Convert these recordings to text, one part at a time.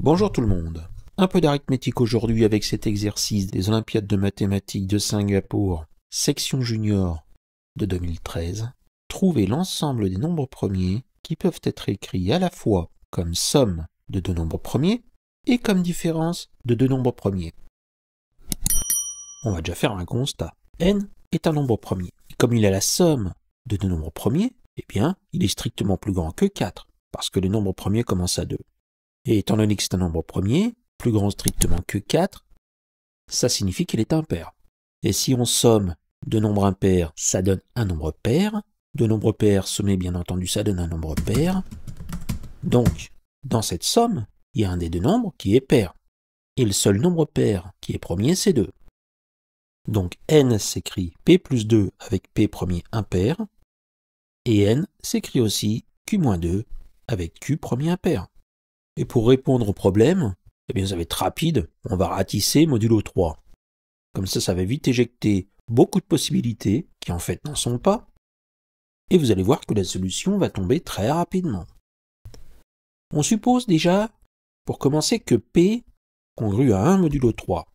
Bonjour tout le monde. Un peu d'arithmétique aujourd'hui avec cet exercice des Olympiades de mathématiques de Singapour, section junior de 2013. Trouvez l'ensemble des nombres premiers qui peuvent être écrits à la fois comme somme de deux nombres premiers et comme différence de deux nombres premiers. On va déjà faire un constat. N est un nombre premier. Et comme il a la somme de deux nombres premiers, eh bien, il est strictement plus grand que 4, parce que les nombres premiers commencent à 2. Et étant donné que c'est un nombre premier, plus grand strictement que 4, ça signifie qu'il est impair. Et si on somme deux nombres impairs, ça donne un nombre pair. Deux nombres pairs sommés, bien entendu, ça donne un nombre pair. Donc, dans cette somme, il y a un des deux nombres qui est pair. Et le seul nombre pair qui est premier, c'est 2. Donc n s'écrit p plus 2 avec p premier impair. Et n s'écrit aussi q-2 avec q premier impair. Et pour répondre au problème, eh bien ça va être rapide, on va ratisser modulo 3. Comme ça va vite éjecter beaucoup de possibilités qui en fait n'en sont pas. Et vous allez voir que la solution va tomber très rapidement. On suppose déjà, pour commencer, que P congrue à 1 modulo 3.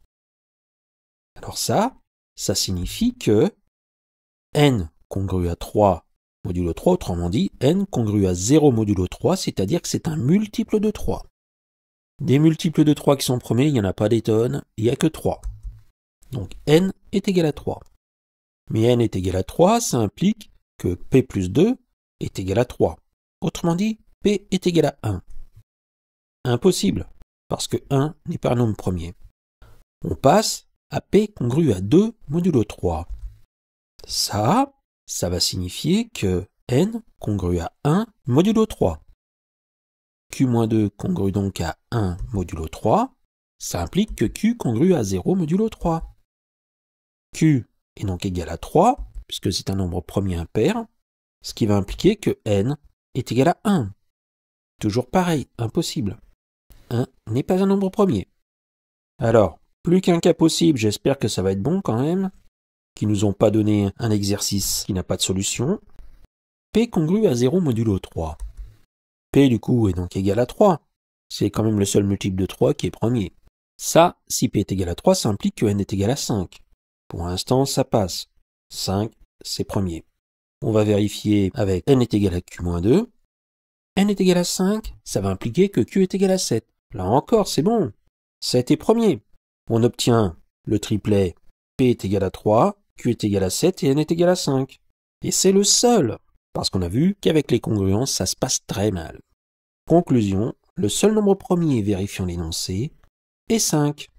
Alors ça signifie que N congrue à 3 modulo 3, autrement dit, N congrue à 0 modulo 3, c'est-à-dire que c'est un multiple de 3. Des multiples de 3 qui sont premiers, il n'y en a pas des tonnes, il n'y a que 3. Donc N est égal à 3. Mais N est égal à 3, ça implique que P plus 2 est égal à 3. Autrement dit, P est égal à 1. Impossible, parce que 1 n'est pas un nombre premier. On passe à P congru à 2 modulo 3. Ça va signifier que N congrue à 1 modulo 3. Q-2 congrue donc à 1 modulo 3, ça implique que Q congrue à 0 modulo 3. Q est donc égal à 3, puisque c'est un nombre premier impair, ce qui va impliquer que N est égal à 1. Toujours pareil, impossible. 1 n'est pas un nombre premier. Alors, plus qu'un cas possible, j'espère que ça va être bon quand même, qui nous ont pas donné un exercice qui n'a pas de solution. P congrue à 0 modulo 3. P du coup est donc égal à 3. C'est quand même le seul multiple de 3 qui est premier. Ça, si P est égal à 3, ça implique que N est égal à 5. Pour l'instant, ça passe. 5, c'est premier. On va vérifier avec N est égal à Q-2. N est égal à 5, ça va impliquer que Q est égal à 7. Là encore, c'est bon. 7 est premier. On obtient le triplet P est égal à 3, Q est égal à 7 et N est égal à 5. Et c'est le seul, parce qu'on a vu qu'avec les congruences, ça se passe très mal. Conclusion, le seul nombre premier vérifiant l'énoncé est 5.